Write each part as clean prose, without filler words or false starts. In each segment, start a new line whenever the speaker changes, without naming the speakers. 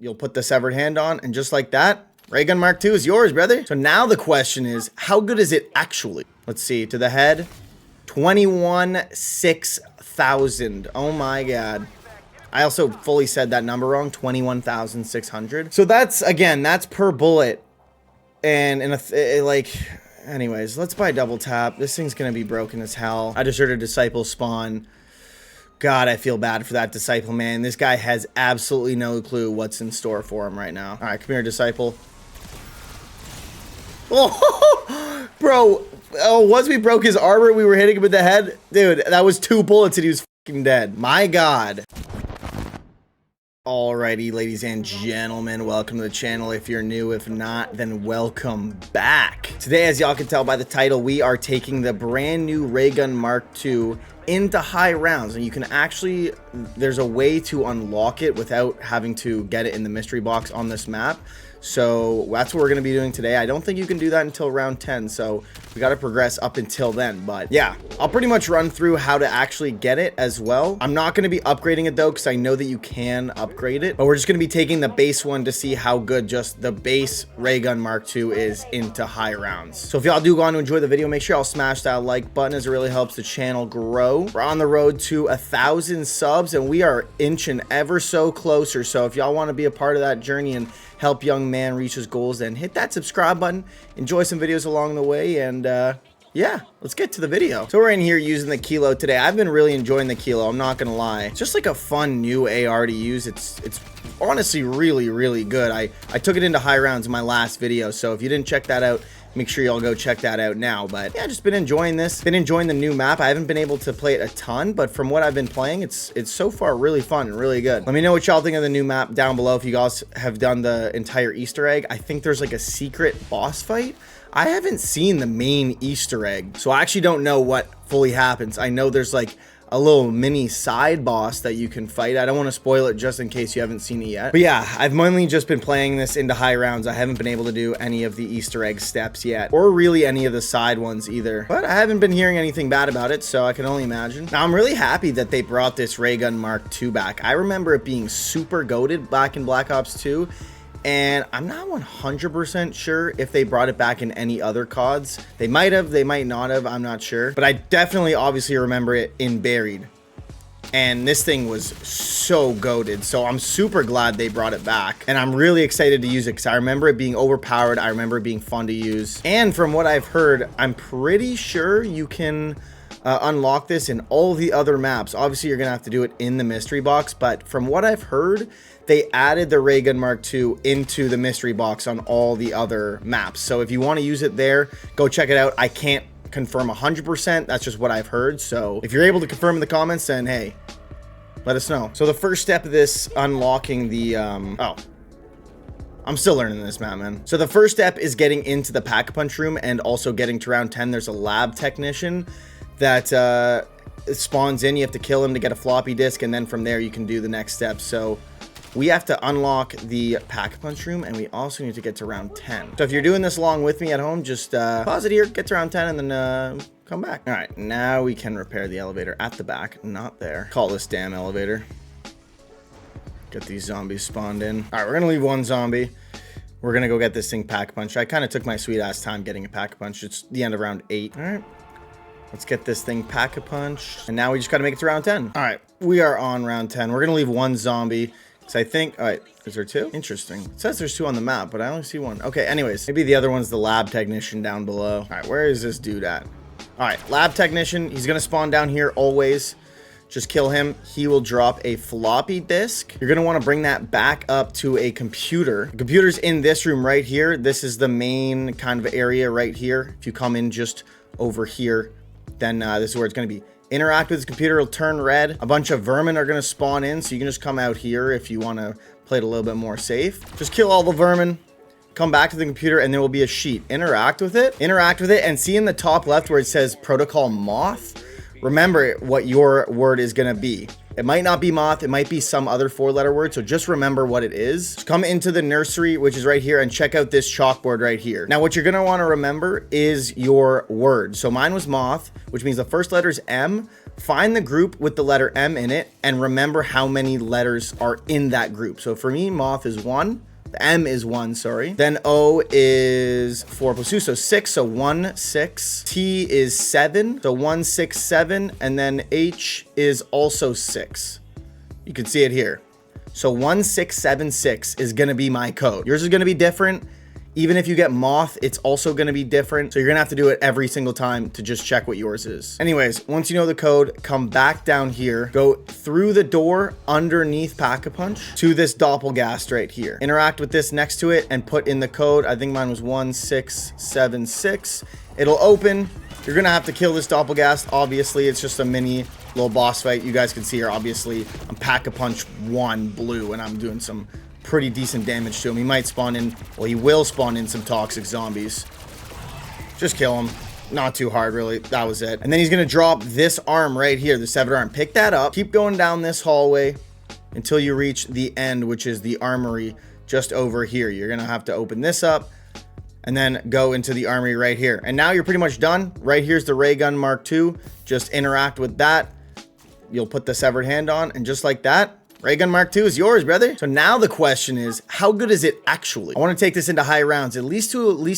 You'll put the severed hand on, and just like that, Ray Gun Mark II is yours, brother. So now the question is, how good is it actually? Let's see, to the head, 21,600. Oh my God. I also fully said that number wrong, 21,600. So that's, again, that's per bullet. And in anyways, let's buy double tap. This thing's gonna be broken as hell. I just heard a disciple spawn. God, I feel bad for that disciple, man. This guy has absolutely no clue what's in store for him right now. All right, come here, disciple. Oh, bro. Oh, once we broke his armor, we were hitting him in the head. Dude, that was 2 bullets and he was fucking dead. My God. Alrighty, ladies and gentlemen, welcome to the channel. If you're new, if not, then welcome back. Today, as y'all can tell by the title, we are taking the brand new Ray Gun Mark II into high rounds, and you can actually, there's a way to unlock it without having to get it in the mystery box on this map. So that's what we're going to be doing today. I don't think you can do that until round 10, so we got to progress up until then. But yeah, I'll pretty much run through how to actually get it as well. I'm not going to be upgrading it though, because I know that you can upgrade it, but we're just going to be taking the base one to see how good just the base Ray Gun Mark II is into high rounds. So if y'all do go on to enjoy the video, make sure y'all smash that like button, as it really helps the channel grow. We're on the road to 1,000 subs, and we are inching ever so closer. So if y'all want to be a part of that journey and help young man reach his goals, then hit that subscribe button, enjoy some videos along the way, and yeah, let's get to the video. So we're in here using the Kilo today. I've been really enjoying the Kilo, I'm not gonna lie. It's just like a fun new AR to use. It's honestly really good. I took it into high rounds in my last video, so if you didn't check that out, make sure y'all go check that out now. But yeah, just been enjoying this, been enjoying the new map. I haven't been able to play it a ton, but from what I've been playing, it's so far really fun and really good. Let me know what y'all think of the new map down below. If you guys have done the entire Easter egg, I think there's like a secret boss fight. I haven't seen the main Easter egg, so I actually don't know what fully happens. I know there's like a little mini side boss that you can fight. I don't want to spoil it just in case you haven't seen it yet. But yeah, I've mainly just been playing this into high rounds. I haven't been able to do any of the Easter egg steps yet, or really any of the side ones either. But I haven't been hearing anything bad about it, so I can only imagine. Now, I'm really happy that they brought this Ray Gun Mark II back. I remember it being super goated back in Black Ops 2. And I'm not 100% sure if they brought it back in any other CODs. They might have, they might not have, I'm not sure. But I definitely obviously remember it in Buried. And this thing was so goated. So I'm super glad they brought it back. And I'm really excited to use it because I remember it being overpowered. I remember it being fun to use. And from what I've heard, I'm pretty sure you can unlock this in all the other maps. Obviously, you're going to have to do it in the mystery box. But from what I've heard, they added the Ray Gun Mark II into the mystery box on all the other maps. So if you want to use it there, go check it out. I can't confirm 100%. That's just what I've heard. So if you're able to confirm in the comments, then hey, let us know. So the first step of this unlocking the, I'm still learning this map, man. So the first step is getting into the Pack-a-Punch room and also getting to round 10. There's a lab technician that spawns in. You have to kill him to get a floppy disk, and then from there you can do the next step. So we have to unlock the Pack-a-Punch room, and we also need to get to round 10. So if you're doing this along with me at home, just pause it here, get to round 10, and then come back. All right, now we can repair the elevator at the back, not there. Call this damn elevator. Get these zombies spawned in. All right, we're gonna leave one zombie. We're gonna go get this thing Pack-a-Punch. I kind of took my sweet ass time getting a Pack-a-Punch. It's the end of round 8. All right. Let's get this thing Pack-a-Punch. And now we just got to make it to round 10. All right, we are on round 10. We're going to leave one zombie. So I think, all right, is there 2? Interesting. It says there's 2 on the map, but I only see 1. Okay, anyways, maybe the other one's the lab technician down below. All right, where is this dude at? All right, lab technician. He's going to spawn down here always. Just kill him. He will drop a floppy disk. You're going to want to bring that back up to a computer. The computer's in this room right here. This is the main kind of area right here. If you come in just over here, then this is where it's going to be. Interact with the computer, it'll turn red. A bunch of vermin are going to spawn in, so you can just come out here if you want to play it a little bit more safe. Just kill all the vermin, come back to the computer, and there will be a sheet. Interact with it, and see in the top left where it says Protocol Moth, remember what your word is going to be. It might not be moth. It might be some other 4-letter word. So just remember what it is. Just come into the nursery, which is right here, and check out this chalkboard right here. Now, what you're going to want to remember is your word. So mine was moth, which means the first letter is M. Find the group with the letter M in it and remember how many letters are in that group. So for me, moth is 1. The M is 1, sorry. Then O is 4 plus 2, so 6. So 1, 6. T is 7. So 1, 6, 7. And then H is also 6. You can see it here. So 1676 is going to be my code. Yours is going to be different. Even if you get moth, it's also going to be different. So you're going to have to do it every single time to just check what yours is. Anyways, once you know the code, come back down here, go through the door underneath Pack-a-Punch to this Doppelgast right here. Interact with this next to it and put in the code. I think mine was 1676. It'll open. You're going to have to kill this Doppelgast. Obviously, it's just a mini little boss fight. You guys can see here, obviously, I'm Pack-a-Punch 1 blue, and I'm doing some pretty decent damage to him. He might spawn in, well, he will spawn in some toxic zombies. Just kill him. Not too hard, really. That was it. And then he's going to drop this arm right here, the severed arm. Pick that up. Keep going down this hallway until you reach the end, which is the armory just over here. You're going to have to open this up and then go into the armory right here. And now you're pretty much done. Right here's the ray gun Mark II. Just interact with that. You'll put the severed hand on, and just like that, Ray gun Mark II is yours, brother. So now the question is, how good is it actually? I want to take this into high rounds, at least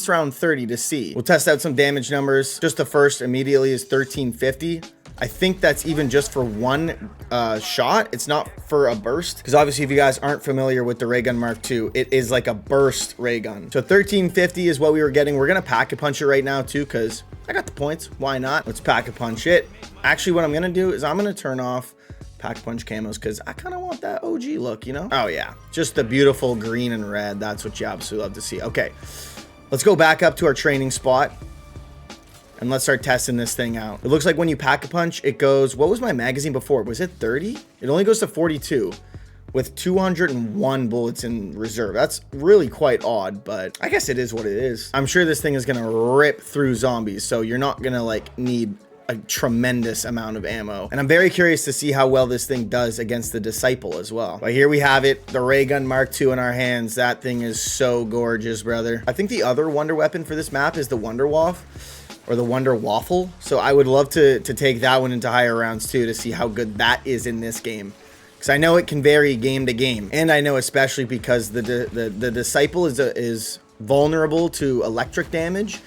round 30 to see. We'll test out some damage numbers. Just the first immediately is 1350. I think that's even just for one shot. It's not for a burst. Because obviously, if you guys aren't familiar with the ray gun Mark II, it is like a burst ray gun. So 1350 is what we were getting. We're going to Pack-a-Punch it right now too, because I got the points. Why not? Let's Pack-a-Punch it. Actually, what I'm going to do is I'm going to turn off Pack-a-Punch camos because I kind of want that OG look, you know? Oh yeah, just the beautiful green and red. That's what you absolutely love to see. Okay, let's go back up to our training spot and let's start testing this thing out. It looks like when you Pack-a-Punch, it goes, what was my magazine before? Was it 30? It only goes to 42 with 201 bullets in reserve. That's really quite odd, but I guess it is what it is. I'm sure this thing is gonna rip through zombies, so you're not gonna like need a tremendous amount of ammo. And I'm very curious to see how well this thing does against the Disciple as well. But here we have it, the ray gun Mark II in our hands. That thing is so gorgeous, brother. I think the other wonder weapon for this map is the Wonder Waff or the Wonder Waffle. So I would love to take that one into higher rounds too, to see how good that is in this game. Because I know it can vary game to game. And I know especially because the Disciple is vulnerable to electric damage.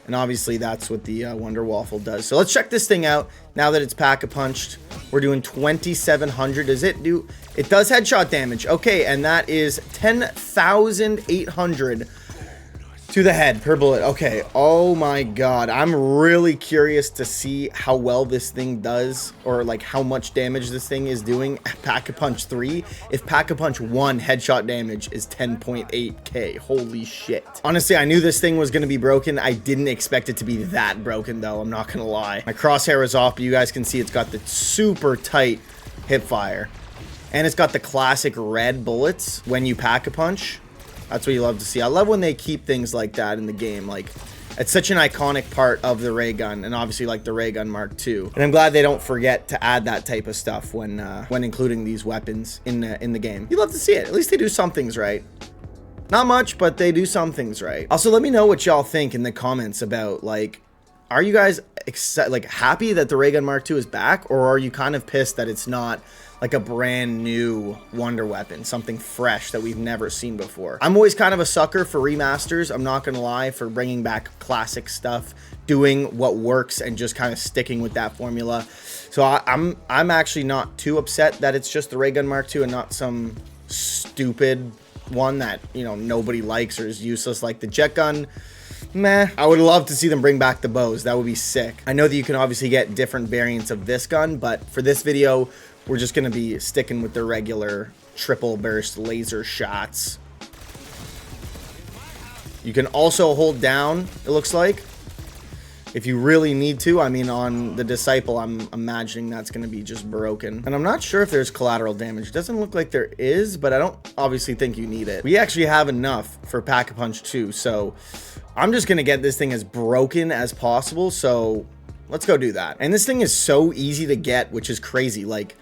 And obviously that's what the Wonder Waffle does. So let's check this thing out now that it's Pack-a-Punched. We're doing 2,700. Does it do? It does headshot damage. Okay, and that is 10,800 to the head per bullet. Okay, oh my god. I'm really curious to see how well this thing does, or like how much damage this thing is doing at Pack-a-Punch 3. If Pack-a-Punch 1 headshot damage is 10.8k. Holy shit. Honestly, I knew this thing was going to be broken. I didn't expect it to be that broken though, I'm not gonna lie. My crosshair is off, but you guys can see it's got the super tight hip fire. And it's got the classic red bullets when you Pack-a-Punch. That's what you love to see. I love when they keep things like that in the game. Like, it's such an iconic part of the ray gun, and obviously like the ray gun Mark II. And I'm glad they don't forget to add that type of stuff when including these weapons in the game. You love to see it. At least they do some things right. Not much, but they do some things right. Also, let me know what y'all think in the comments about, like, are you guys happy that the ray gun Mark II is back, or are you kind of pissed that it's not like a brand new wonder weapon, something fresh that we've never seen before? I'm always kind of a sucker for remasters. I'm not gonna lie, for bringing back classic stuff, doing what works and just kind of sticking with that formula. So I'm actually not too upset that it's just the ray gun Mark II and not some stupid one that, you know, nobody likes or is useless like the jet gun. Meh. I would love to see them bring back the bows. That would be sick. I know that you can obviously get different variants of this gun, but for this video, we're just going to be sticking with the regular triple burst laser shots. You can also hold down, it looks like, if you really need to. I mean, on the Disciple, I'm imagining that's going to be just broken. And I'm not sure if there's collateral damage. It doesn't look like there is, but I don't obviously think you need it. We actually have enough for Pack-a-Punch 2, so I'm just going to get this thing as broken as possible. So let's go do that. And this thing is so easy to get, which is crazy. Like,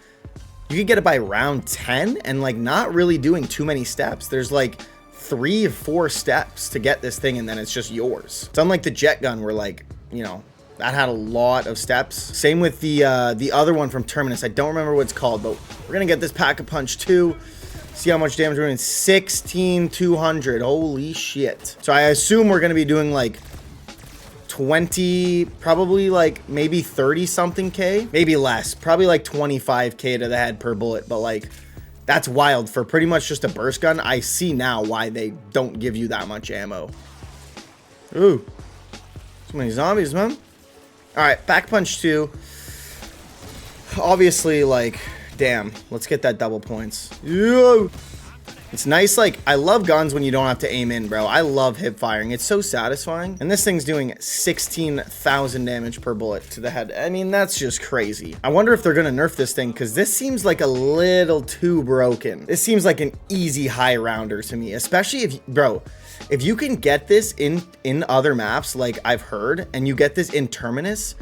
you could get it by round 10 and like not really doing too many steps. There's like 3 or 4 steps to get this thing, and then it's just yours. It's unlike the jet gun where, like, you know, that had a lot of steps. Same with the other one from Terminus. I don't remember what it's called, but we're gonna get this Pack-a-Punch 2. See how much damage we're doing. 16,200. Holy shit. So I assume we're gonna be doing like 20, probably like maybe 30 something K, maybe less, probably like 25K to the head per bullet. But like, that's wild for pretty much just a burst gun. I see now why they don't give you that much ammo. Ooh, so many zombies, man. All right, Pack-a-Punch 2. Obviously, like, damn, let's get that double points. Yo! It's nice, like, I love guns when you don't have to aim in, bro. I love hip firing. It's so satisfying. And this thing's doing 16,000 damage per bullet to the head. I mean, that's just crazy. I wonder if they're gonna nerf this thing, because this seems like a little too broken. This seems like an easy high rounder to me, especially if, bro, if you can get this in other maps, like I've heard, and you get this in Terminus,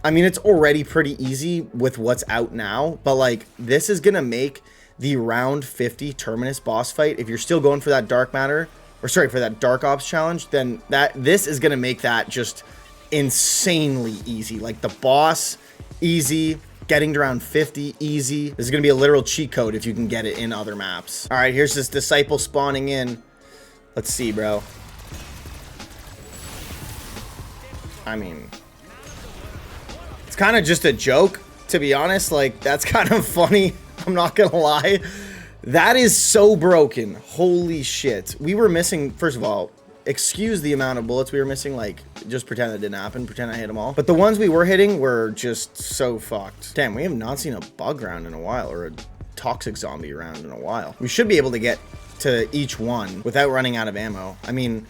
I mean, it's already pretty easy with what's out now, but like, this is gonna make the round 50 Terminus boss fight, if you're still going for that dark matter, or sorry, for that dark ops challenge, then this is gonna make that just insanely easy. Like the boss, easy. Getting to round 50, easy. This is gonna be a literal cheat code if you can get it in other maps. All right, here's this disciple spawning in. Let's see, bro. I mean, it's kind of just a joke, to be honest. Like, that's kind of funny. I'm not gonna lie. That is so broken. Holy shit. We were missing, first of all, excuse the amount of bullets we were missing. Like, just pretend that didn't happen. Pretend I hit them all. But the ones we were hitting were just so fucked. Damn, we have not seen a bug round in a while, or a toxic zombie round in a while. We should be able to get to each one without running out of ammo. I mean,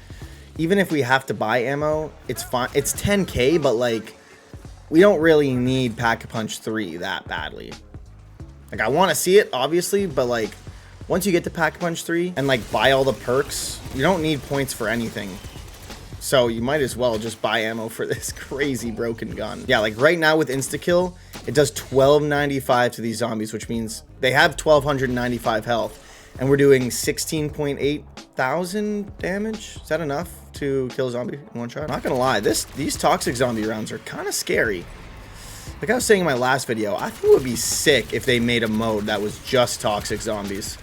even if we have to buy ammo, it's fine. It's 10K, but like, we don't really need Pack-a-Punch 3 that badly. Like, I want to see it, obviously, but like, once you get to Pack-a-Punch 3 and like buy all the perks, you don't need points for anything. So you might as well just buy ammo for this crazy broken gun. Yeah, like right now with insta-kill, it does 1295 to these zombies, which means they have 1295 health. And we're doing 16.8 thousand damage. Is that enough to kill a zombie in one shot? Not gonna lie, these toxic zombie rounds are kind of scary. Like I was saying in my last video, I think it would be sick if they made a mode that was just toxic zombies.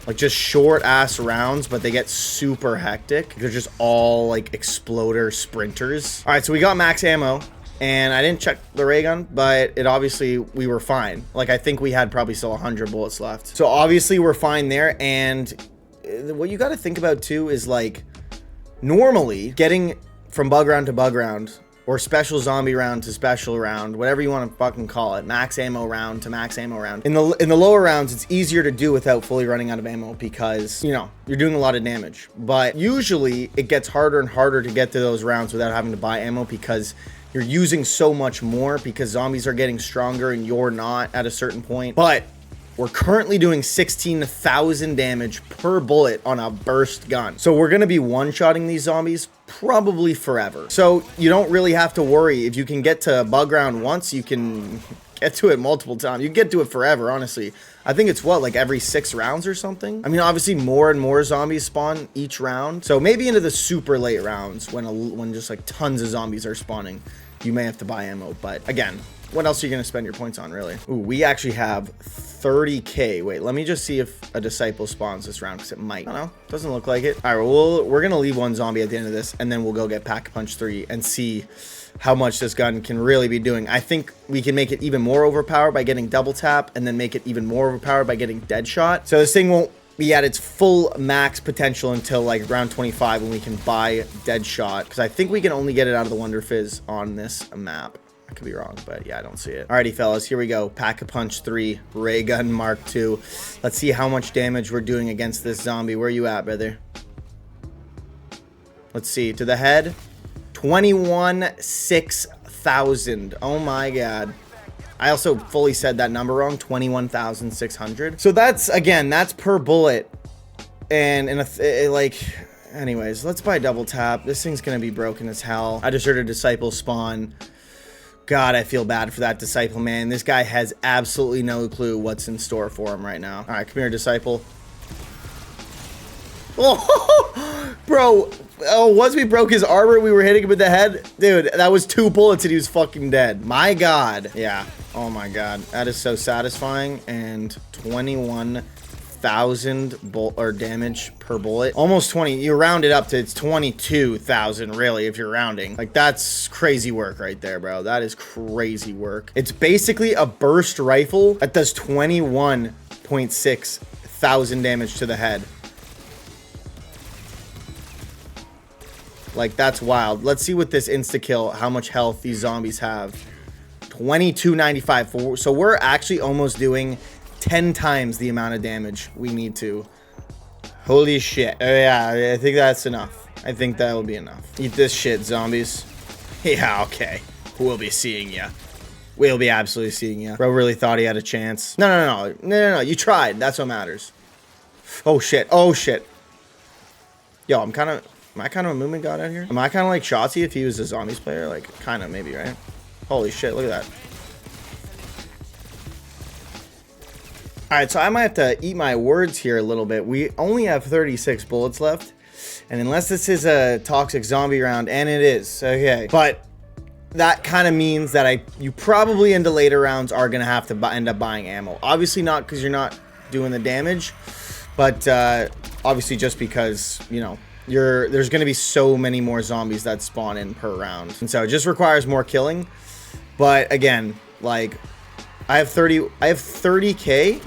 Like just short ass rounds, but they get super hectic. They're just all like exploder sprinters. All right, so we got max ammo. And I didn't check the ray gun, but it obviously, we were fine. Like, I think we had probably still 100 bullets left. So obviously we're fine there. And what you got to think about too is like, normally getting from bug round to bug round, or special zombie round to special round, whatever you want to fucking call it, max ammo round to max ammo round. In the lower rounds, it's easier to do without fully running out of ammo because, you know, you're doing a lot of damage. But usually it gets harder and harder to get to those rounds without having to buy ammo because you're using so much more, because zombies are getting stronger and you're not at a certain point. But we're currently doing 16,000 damage per bullet on a burst gun. So we're going to be one-shotting these zombies probably forever. So you don't really have to worry. If you can get to bug round once, you can get to it multiple times. You can get to it forever, honestly. I think it's what, like every 6 rounds or something? I mean, obviously more and more zombies spawn each round. So maybe into the super late rounds when just like tons of zombies are spawning, you may have to buy ammo. But again, what else are you going to spend your points on, really? Ooh, we actually have 30K. Wait, let me just see if a disciple spawns this round, because it might. I don't know. Doesn't look like it. All right, well, we're going to leave one zombie at the end of this, and then we'll go get Pack-a-Punch 3 and see how much this gun can really be doing. I think we can make it even more overpowered by getting double tap, and then make it even more overpowered by getting dead shot. So this thing won't be at its full max potential until like round 25 when we can buy dead shot, because I think we can only get it out of the Wonder Fizz on this map. I could be wrong, but yeah, I don't see it. Alrighty, fellas, here we go. Pack-a-Punch 3, Ray Gun Mark II. Let's see how much damage we're doing against this zombie. Where are you at, brother? Let's see. To the head, 21,600. Oh my god. I also fully said that number wrong, 21,600. So that's, again, that's per bullet. And like, anyways, let's buy double tap. This thing's gonna be broken as hell. I just heard a disciple spawn. God, I feel bad for that Disciple, man. This guy has absolutely no clue what's in store for him right now. All right, come here, Disciple. Oh, bro. Oh, once we broke his armor, we were hitting him in the head. Dude, that was 2 bullets and he was fucking dead. My God. Yeah. Oh my God. That is so satisfying. And 21,000 damage per bullet. Almost 20. You round it up to it's 22,000 really if you're rounding. Like that's crazy work right there, bro. That is crazy work. It's basically a burst rifle that does 21.6 thousand damage to the head. Like, that's wild. Let's see with this insta-kill, how much health these zombies have. 2295. So we're actually almost doing 10 times the amount of damage we need to. Holy shit. Oh, yeah, I think that's enough. I think that will be enough. Eat this shit, zombies. Yeah, okay. We'll be seeing ya. We'll be absolutely seeing ya. Bro really thought he had a chance. No. You tried. That's what matters. Oh, shit. Oh, shit. Yo, am I kind of a movement god out here? Am I kind of like Shotzi if he was a zombies player? Like, kind of, maybe, right? Holy shit, look at that. Alright, so I might have to eat my words here a little bit. We only have 36 bullets left. And unless this is a toxic zombie round, and it is, okay. But that kind of means that you probably into later rounds are going to have to end up buying ammo. Obviously not because you're not doing the damage. But obviously just because, you know, there's going to be so many more zombies that spawn in per round. And so it just requires more killing. But again, like I have 30k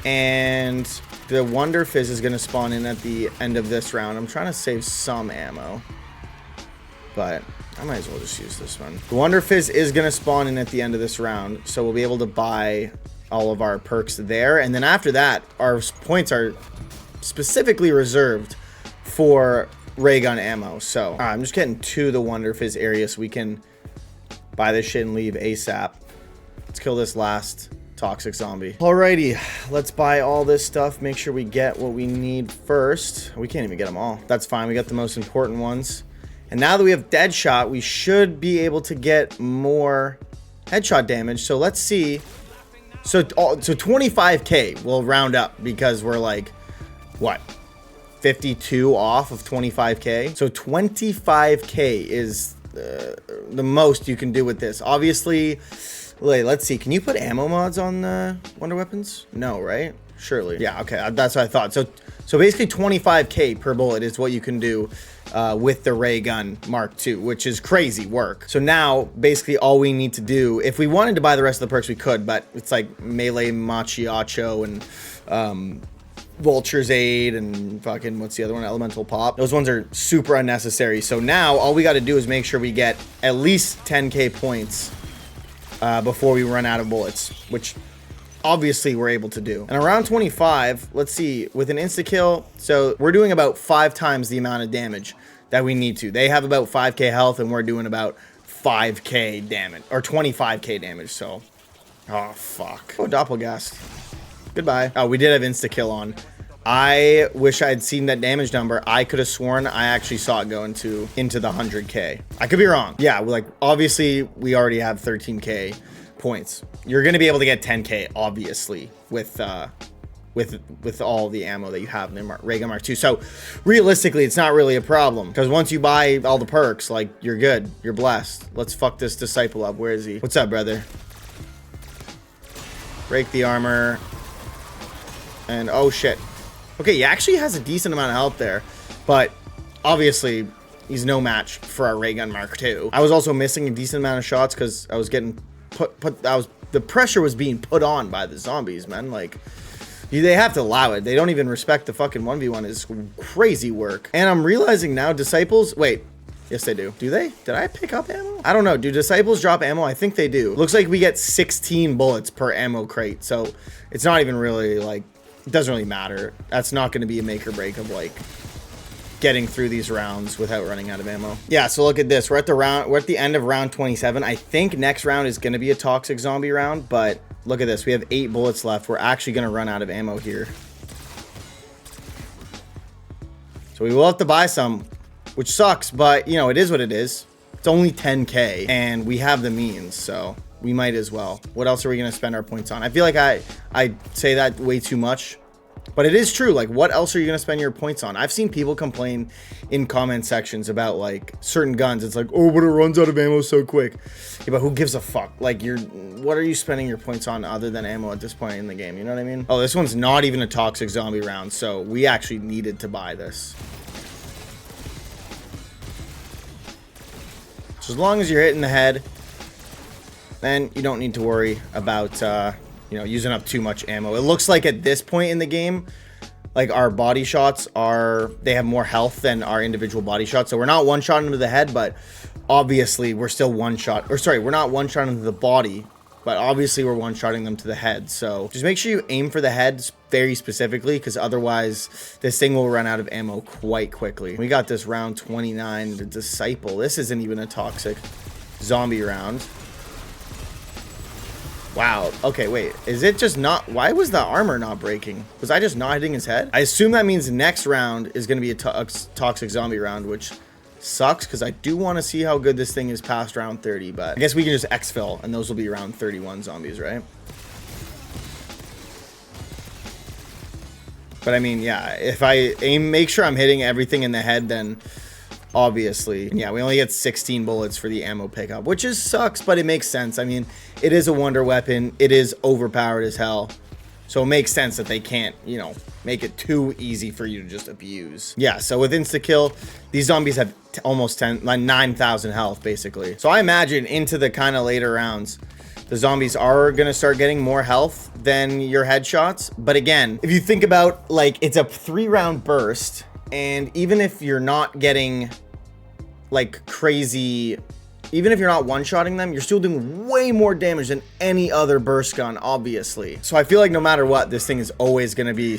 and the Wonder Fizz is going to spawn in at the end of this round. I'm trying to save some ammo, but I might as well just use this one. The Wonder Fizz is going to spawn in at the end of this round. So we'll be able to buy all of our perks there. And then after that, our points are specifically reserved for ray gun ammo. So I'm just getting to the Wonder Fizz area so we can buy this shit and leave ASAP. Let's kill this last toxic zombie. Alrighty, let's buy all this stuff. Make sure we get what we need first. We can't even get them all. That's fine. We got the most important ones. And now that we have Deadshot, we should be able to get more headshot damage. So let's see. So 25k we'll round up because we're like, what? 52 off of 25k. So 25k is the most you can do with this. Obviously, wait, let's see. Can you put ammo mods on the Wonder Weapons? No, right? Surely. Yeah, okay. That's what I thought. So basically 25k per bullet is what you can do with the ray gun Mark II, which is crazy work. So now basically all we need to do, if we wanted to buy the rest of the perks, we could, but it's like Melee Machiacho and Vulture's Aid and fucking, what's the other one? Elemental Pop. Those ones are super unnecessary. So now all we got to do is make sure we get at least 10k points before we run out of bullets, which obviously we're able to do. And around 25, let's see, with an insta-kill, so we're doing about 5 times the amount of damage that we need to. They have about 5k health and we're doing about 5k damage, or 25k damage, so. Oh, fuck. Oh, Doppelgast. Goodbye. Oh, we did have insta-kill on. I wish I had seen that damage number. I could have sworn I actually saw it go into the 100k. I could be wrong. Yeah, like, obviously, we already have 13k points. You're going to be able to get 10k, obviously, with all the ammo that you have in Ray Gun Mark II. So, realistically, it's not really a problem. Because once you buy all the perks, like, you're good. You're blessed. Let's fuck this Disciple up. Where is he? What's up, brother? Break the armor. And, oh, shit. Okay, he actually has a decent amount of health there. But, obviously, he's no match for our Ray Gun Mark II. I was also missing a decent amount of shots because I was getting the pressure was being put on by the zombies, man. Like, they have to allow it. They don't even respect the fucking 1v1. It's crazy work. And I'm realizing now, Disciples... Wait. Yes, they do. Do they? Did I pick up ammo? I don't know. Do Disciples drop ammo? I think they do. Looks like we get 16 bullets per ammo crate. So, it's not even really, like... It doesn't really matter. That's not going to be a make or break of, like, getting through these rounds without running out of ammo. Yeah, so look at this. We're at the end of round 27. I think next round is going to be a toxic zombie round, but look at this. We have 8 bullets left. We're actually going to run out of ammo here. So we will have to buy some, which sucks, but, you know, it is what it is. It's only 10K and we have the means, so we might as well. What else are we going to spend our points on? I feel like I say that way too much, but it is true. Like, what else are you going to spend your points on? I've seen people complain in comment sections about like certain guns. It's like, oh, but it runs out of ammo so quick. Yeah, but who gives a fuck? Like, what are you spending your points on other than ammo at this point in the game? You know what I mean? Oh, this one's not even a toxic zombie round, so we actually needed to buy this. So as long as you're hitting the head, then you don't need to worry about, you know, using up too much ammo. It looks like at this point in the game, like our body shots they have more health than our individual body shots. So we're not one-shotting to the head, but obviously we're still one-shot, or sorry, we're not one-shotting to the body, but obviously we're one-shotting them to the head. So just make sure you aim for the head very specifically, because otherwise this thing will run out of ammo quite quickly. We got this round 29, the Disciple. This isn't even a toxic zombie round. Wow. Okay, wait. Is it just not... Why was the armor not breaking? Was I just not hitting his head? I assume that means next round is going to be a toxic zombie round, which sucks because I do want to see how good this thing is past round 30, but I guess we can just exfil, and those will be round 31 zombies, right? But I mean, yeah, if I make sure I'm hitting everything in the head, then... Obviously, yeah, we only get 16 bullets for the ammo pickup, which sucks, but it makes sense. I mean, it is a wonder weapon. It is overpowered as hell. So it makes sense that they can't, you know, make it too easy for you to just abuse. Yeah, so with insta-kill, these zombies have almost 9,000 health, basically. So I imagine into the kind of later rounds, the zombies are going to start getting more health than your headshots. But again, if you think about, like, it's a 3-round burst, and even if you're not getting... like crazy, even if you're not one-shotting them, you're still doing way more damage than any other burst gun, obviously. So I feel like no matter what, this thing is always going to be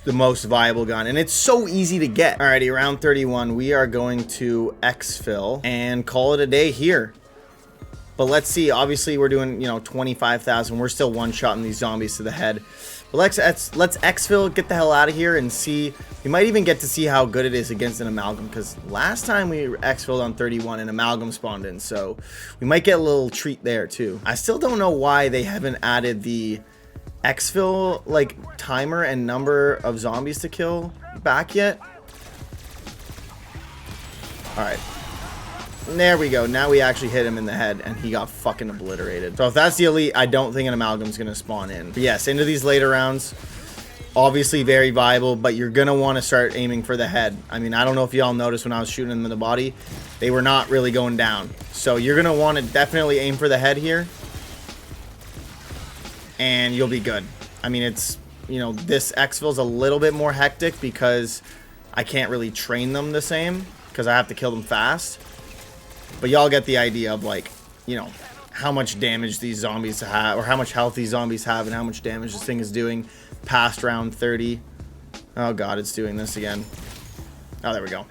the most viable gun, and it's so easy to get. Alrighty, round 31, we are going to exfil and call it a day here. But let's see, obviously we're doing, you know, 25,000. We're still one-shotting these zombies to the head. But let's exfil, get the hell out of here, and see. We might even get to see how good it is against an amalgam, because last time we exfilled on 31, an amalgam spawned in, so we might get a little treat there too. I still don't know why they haven't added the exfil like timer and number of zombies to kill back yet. All right. There we go. Now we actually hit him in the head, and he got fucking obliterated. So if that's the elite, I don't think an amalgam's going to spawn in. But yes, into these later rounds, obviously very viable, but you're going to want to start aiming for the head. I mean, I don't know if y'all noticed when I was shooting them in the body, they were not really going down. So you're going to want to definitely aim for the head here, and you'll be good. I mean, it's, you know, this exfil's a little bit more hectic because I can't really train them the same because I have to kill them fast. But y'all get the idea of, like, you know, how much damage these zombies have, or how much health these zombies have, and how much damage this thing is doing past round 30. Oh god, it's doing this again. Oh, there we go.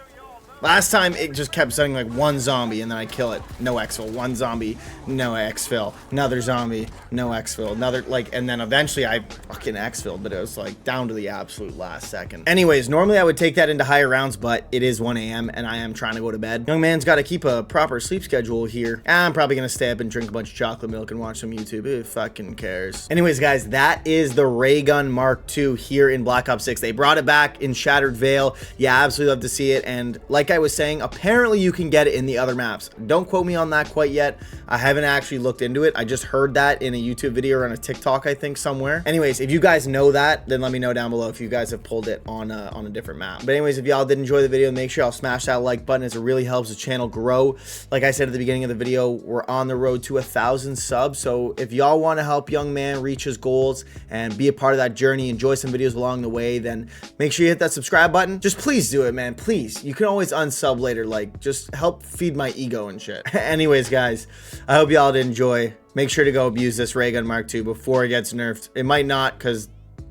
Last time it just kept sending like one zombie and then I kill it. No exfil. One zombie, no exfil. Another zombie, no exfil. Another, like, and then eventually I fucking exfilled, but it was like down to the absolute last second. Anyways, normally I would take that into higher rounds, but it is 1 a.m. and I am trying to go to bed. Young man's got to keep a proper sleep schedule here. I'm probably going to stay up and drink a bunch of chocolate milk and watch some YouTube. Who fucking cares? Anyways, guys, that is the Ray Gun Mark II here in Black Ops 6. They brought it back in Shattered Veil. Yeah, absolutely love to see it. And like I was saying, apparently you can get it in the other maps. Don't quote me on that quite yet. I haven't actually looked into it. I just heard that in a YouTube video or on a TikTok, I think, somewhere. Anyways, if you guys know that, then let me know down below if you guys have pulled it on a different map. But anyways, if y'all did enjoy the video, make sure y'all smash that like button, as it really helps the channel grow. Like I said at the beginning of the video, we're on the road to 1,000 subs. So if y'all want to help young man reach his goals and be a part of that journey, enjoy some videos along the way, then make sure you hit that subscribe button. Just please do it, man. Please. You can always unsub later. Like, just help feed my ego and shit. Anyways, guys, I hope y'all did enjoy. Make sure to go abuse this Ray Gun Mark II before it gets nerfed. It might not, because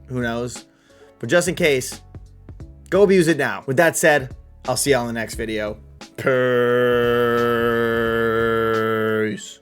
who knows? But just in case, go abuse it now. With that said, I'll see y'all in the next video. Peace.